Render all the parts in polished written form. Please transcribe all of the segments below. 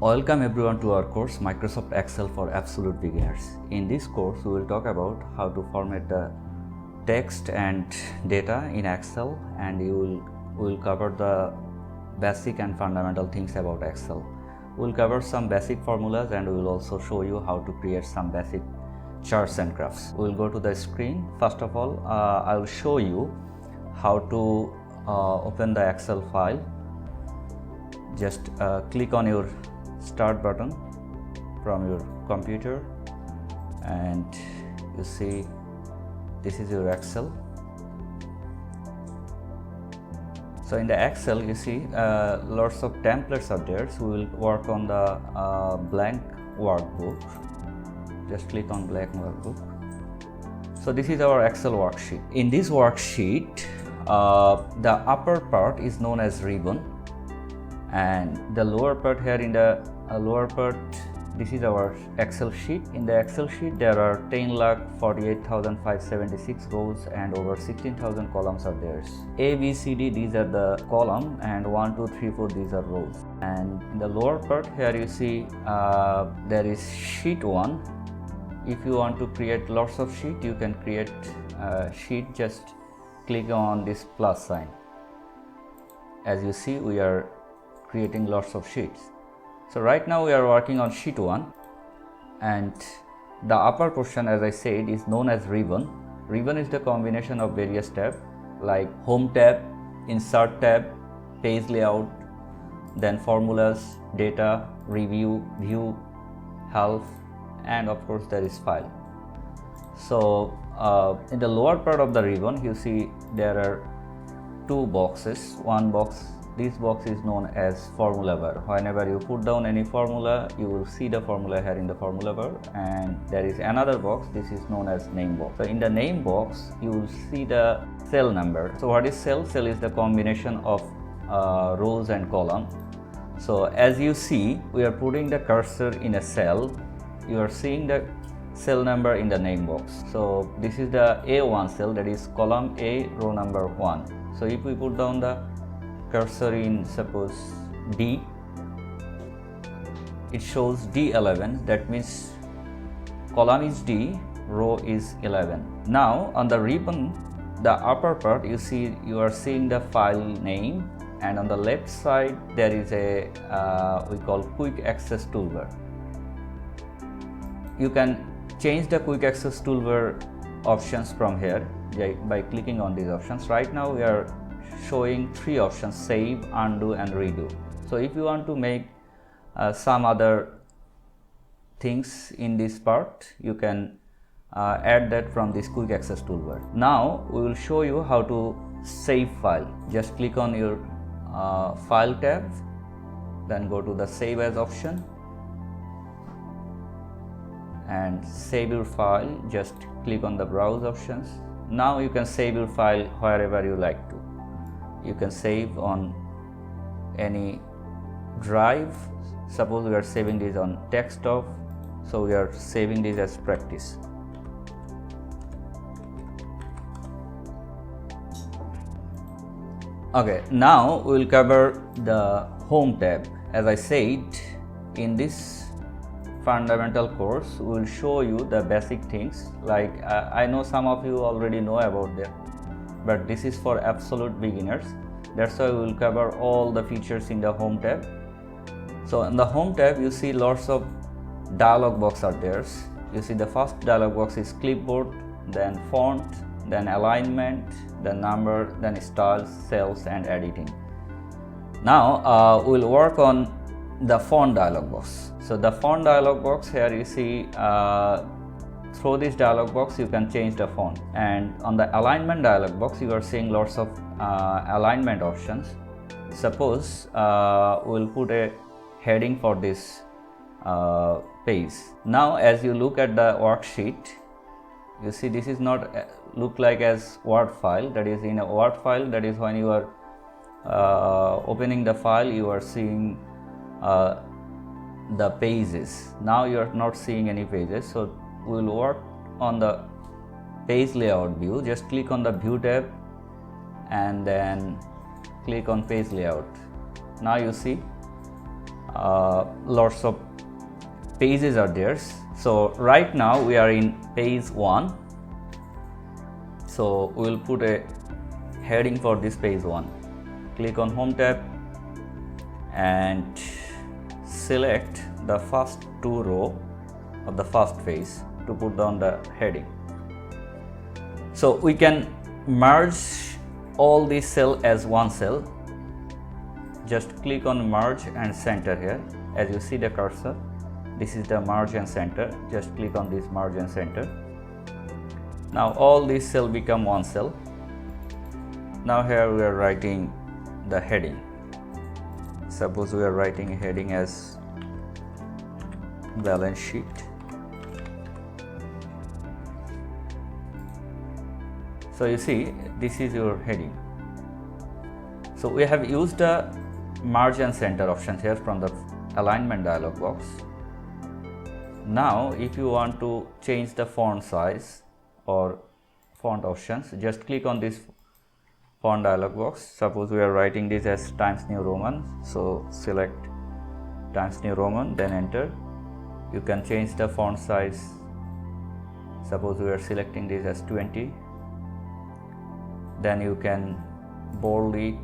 Welcome everyone to our course Microsoft Excel for Absolute Beginners. In this course we will talk about how to format the text and data in Excel, and we will cover the basic and fundamental things about Excel. We will cover some basic formulas and we will also show you how to create some basic charts and graphs. We will go to the screen. First of all, I will show you how to open the Excel file. Just click on your start button from your computer and you see this is your Excel. So in the Excel you see lots of templates are there. So we will work on the blank workbook. Just click on blank workbook. So this is our Excel worksheet. In this worksheet the upper part is known as ribbon, and the lower part here in the lower part, this is our Excel sheet. In the Excel sheet there are 10,48,576 rows and over 16,000 columns are there. A, B, C, D, these are the column, and 1, 2, 3, 4 these are rows. And in the lower part here you see there is sheet 1. If you want to create lots of sheet, you can create sheet. Just click on this plus sign. As you see, we are creating lots of sheets. So right now we are working on sheet 1, and the upper portion, as I said, is known as ribbon. Ribbon is the combination of various tabs like home tab, insert tab, page layout, then formulas, data, review, view, help, and of course there is file. So in the lower part of the ribbon you see there are two boxes. One box, this box is known as formula bar. Whenever you put down any formula, you will see the formula here in the formula bar. And there is another box, this is known as name box. So in the name box you will see the cell number. So what is cell? Cell is the combination of rows and columns. So as you see, we are putting the cursor in a cell. You are seeing the cell number in the name box. So this is the A1 cell, that is column A, row number 1. So if we put down the cursor in suppose D, it shows D11, that means column is D, row is 11. Now on the ribbon, the upper part, you see, you are seeing the file name, and on the left side there is a we call quick access toolbar. You can change the quick access toolbar options from here by clicking on these options. Right now we are showing three options: save, undo, and redo. So if you want to make some other things in this part, you can add that from this quick access toolbar. Now we will show you how to save file. Just click on your file tab, then go to the save as option and save your file. Just click on the browse options. Now you can save your file wherever you like to. You can save on any drive. Suppose we are saving this on desktop, so we are saving this as practice. Okay, now we will cover the home tab. As I said, in this fundamental course we will show you the basic things like I know some of you already know about them, but this is for absolute beginners. That's why we will cover all the features in the home tab. So in the home tab you see lots of dialog box are there. You see the first dialog box is clipboard, then font, then alignment, then number, then styles, cells, and editing. Now we will work on the font dialog box. So the font dialog box, here you see through this dialog box you can change the font, and on the alignment dialog box you are seeing lots of alignment options. Suppose we will put a heading for this page. Now as you look at the worksheet, you see this is not look like as Word file. That is, in a Word file, that is when you are opening the file, you are seeing the pages. Now you are not seeing any pages, so we will work on the page layout view. Just click on the view tab and then click on page layout. Now you see lots of pages are there. So right now we are in page 1, so we will put a heading for this page 1. Click on home tab and select the first 2 rows of the first page to put down the heading. So we can merge all these cells as one cell. Just click on merge and center here. As you see the cursor, this is the merge and center. Just click on this merge and center. Now all these cells become one cell. Now here we are writing the heading. Suppose we are writing a heading as balance sheet. So you see, this is your heading. So we have used the merge and center options here from the alignment dialog box. Now if you want to change the font size or font options, just click on this font dialog box. Suppose we are writing this as Times New Roman, so select Times New Roman, then enter. You can change the font size. Suppose we are selecting this as 20. Then you can bold it,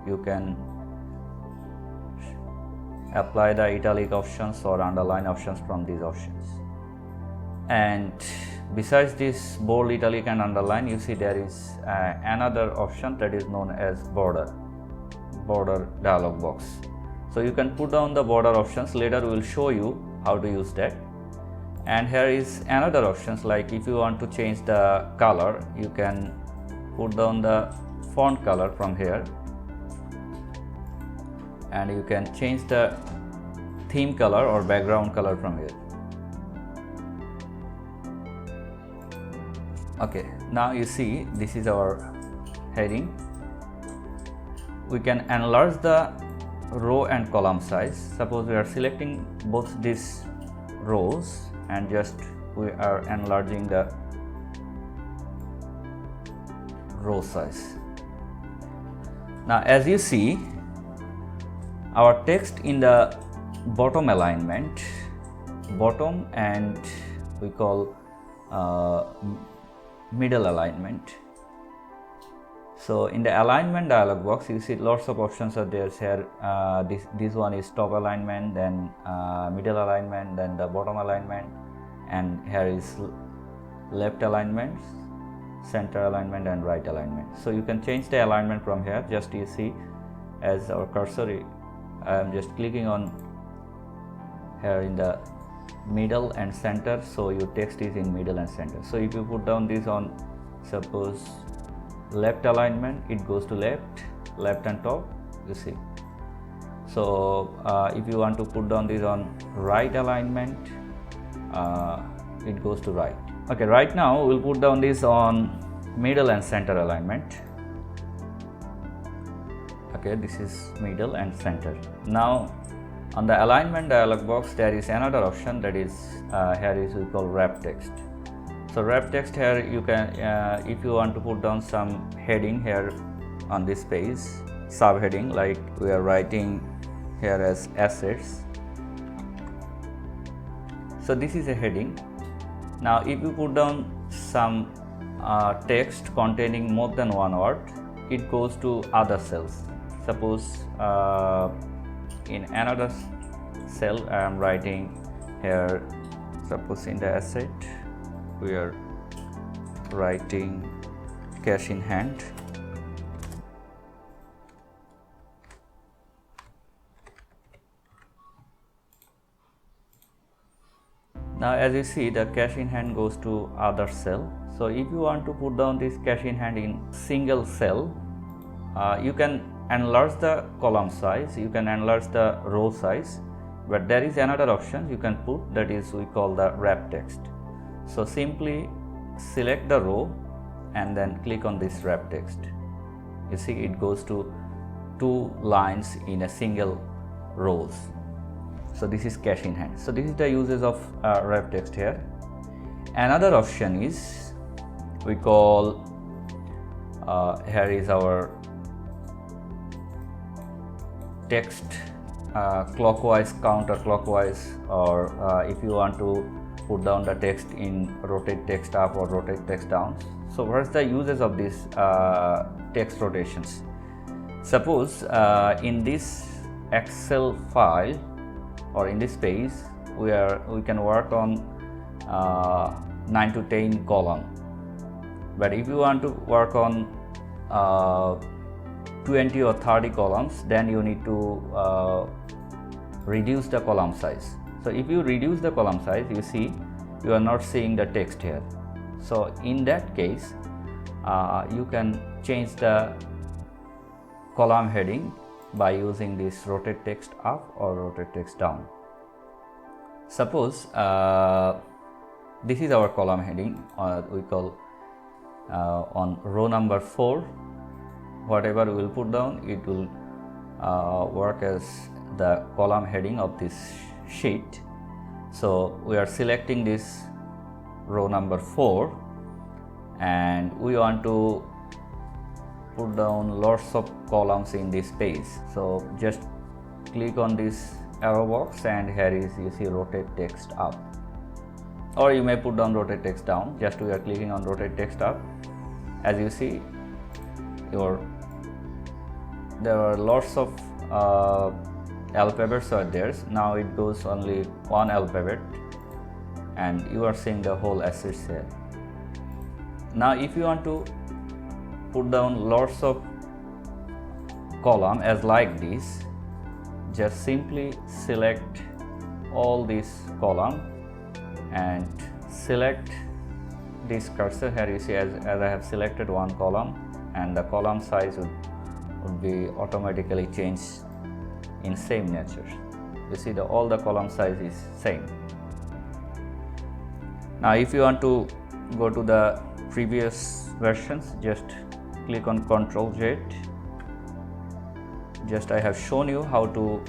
you can apply the italic options or underline options from these options. And besides this bold, italic and underline, you see there is another option that is known as border dialog box. So you can put down the border options. Later we will show you how to use that. And here is another options, like if you want to change the color, you can put down the font color from here, and you can change the theme color or background color from here. Okay, now you see this is our heading. We can enlarge the row and column size. Suppose we are selecting both these rows and just we are enlarging the row size. Now as you see, our text in the bottom alignment, bottom and we call middle alignment. So in the alignment dialog box, you see lots of options are there here. This one is top alignment, then middle alignment, then the bottom alignment, and here is left alignment, center alignment and right alignment. So you can change the alignment from here. Just you see as our cursor, I am just clicking on here in the middle and center, so your text is in middle and center. So if you put down this on suppose left alignment, it goes to left and top, you see. So if you want to put down this on right alignment, it goes to right. Okay, right now we'll put down this on middle and center alignment. Okay, this is middle and center. Now on the alignment dialog box, there is another option that is here is we call wrap text. So wrap text here, you can if you want to put down some heading here on this page, subheading, like we are writing here as assets. So this is a heading. Now if you put down some text containing more than one word, it goes to other cells. Suppose in another cell I am writing here, suppose in the asset we are writing cash in hand. Now as you see, the cash in hand goes to other cell. So if you want to put down this cash in hand in single cell, you can enlarge the column size, you can enlarge the row size, but there is another option you can put, that is we call the wrap text. So simply select the row and then click on this wrap text. You see it goes to 2 lines in a single rows. So this is cash in hand. So this is the uses of wrap text here. Another option is we call here is our text clockwise, counterclockwise, or if you want to put down the text in rotate text up or rotate text down. So what's the uses of these text rotations? Suppose in this Excel file or in this page we can work on 9 to 10 column, but if you want to work on 20 or 30 columns, then you need to reduce the column size. So if you reduce the column size, you see you are not seeing the text here. So in that case you can change the column heading by using this rotate text up or rotate text down. Suppose this is our column heading, we call on row number 4, whatever we will put down, it will work as the column heading of this sheet. So we are selecting this row number 4 and we want to put down lots of columns in this page. So just click on this arrow box and here is, you see, rotate text up, or you may put down rotate text down. Just we are clicking on rotate text up. As you see, there are lots of alphabets are there. Now it goes only one alphabet and you are seeing the whole assets here. Now if you want to put down lots of column as like this, just simply select all this column and select this cursor here. You see, as I have selected one column, and the column size would be automatically changed in same nature. You see, all the column size is same. Now if you want to go to the previous versions, just click on Ctrl Z. Just I have shown you how to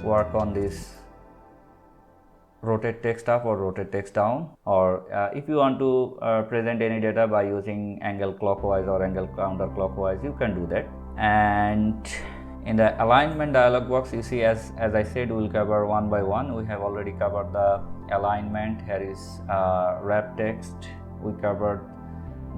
work on this rotate text up or rotate text down, or if you want to present any data by using angle clockwise or angle counterclockwise, you can do that. And in the alignment dialog box, you see, as I said, we will cover one by one. We have already covered the alignment. Here is wrap text. We covered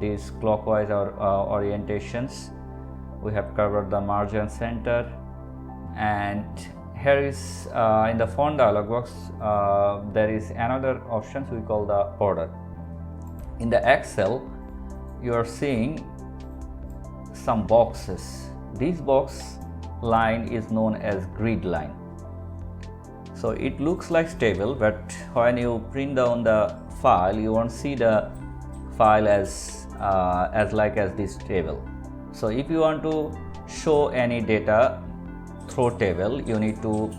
these clockwise or orientations. We have covered the margin center, and here is in the font dialog box there is another option we call the border. In the Excel you are seeing some boxes. This box line is known as grid line. So it looks like table, but when you print down the file, you won't see the file as this table. So if you want to show any data through table, you need to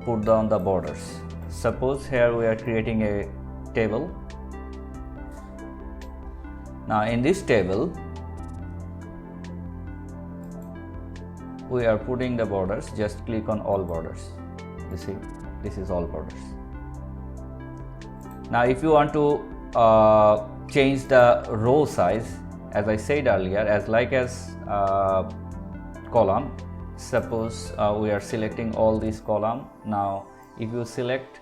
put down the borders. Suppose here we are creating a table. Now in this table we are putting the borders. Just click on all borders. You see, this is all borders. Now if you want to change the row size, as I said earlier, as column, suppose we are selecting all these column. Now if you select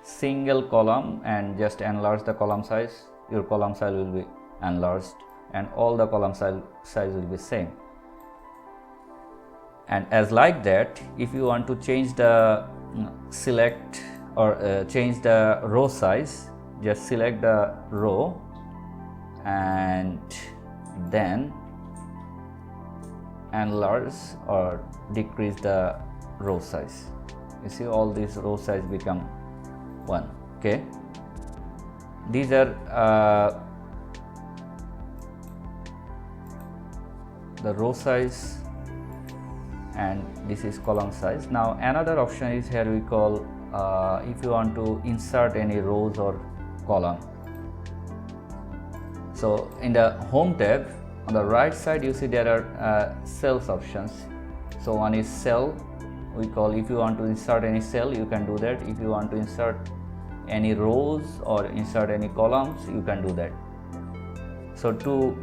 single column and just enlarge the column size, your column size will be enlarged and all the column size will be same. And as like that, if you want to change the select or change the row size, just select the row and then enlarge or decrease the row size. You see, all these row size become 1. Okay, these are the row size and this is column size. Now another option is here we call if you want to insert any rows or column. So in the home tab on the right side, you see there are cells options. So one is cell, we call, if you want to insert any cell, you can do that. If you want to insert any rows or insert any columns, you can do that. So to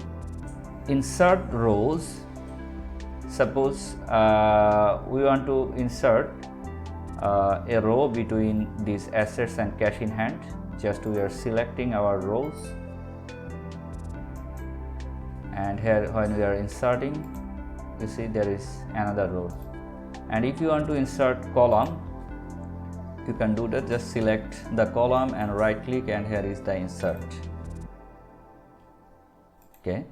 insert rows, Suppose we want to insert a row between these assets and cash in hand. Just we are selecting our rows, and here when we are inserting, you see there is another row. And if you want to insert column, you can do that. Just select the column and right click, and here is the insert. Okay.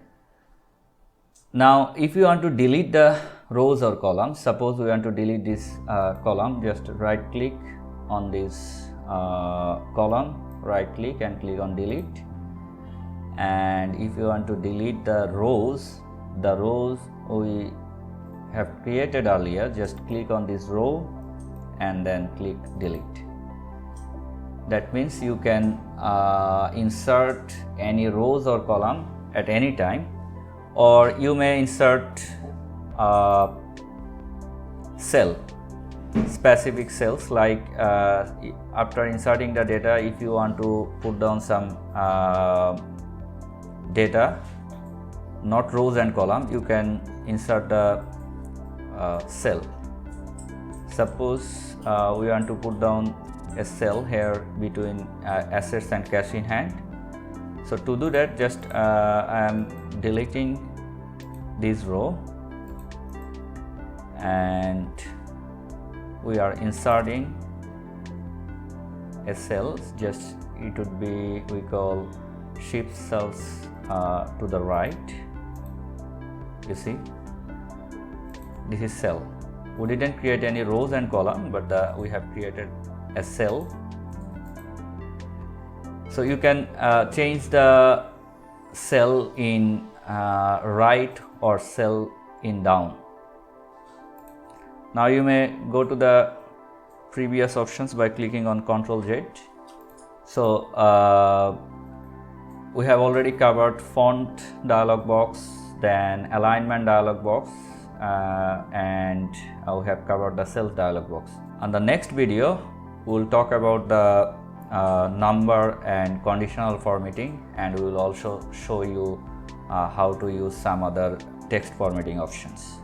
Now if you want to delete the rows or columns, suppose we want to delete this column, just right click on this column, right click and click on delete. And if you want to delete the rows we have created earlier, just click on this row and then click delete. That means you can insert any rows or column at any time, or you may insert specific cells, like after inserting the data, if you want to put down some data, not rows and column, you can insert the cell. Suppose we want to put down a cell here between assets and cash in hand. So to do that, just I am deleting this row and we are inserting a cell. Just it would be, we call shift cells to the right. You see, this is cell. We didn't create any rows and column, but we have created a cell. So you can change the cell in right or cell in down. Now you may go to the previous options by clicking on Ctrl Z. So we have already covered font dialog box, then alignment dialog box, and we have covered the cells dialog box. On the next video, we will talk about the number and conditional formatting, and we will also show you how to use some other text formatting options.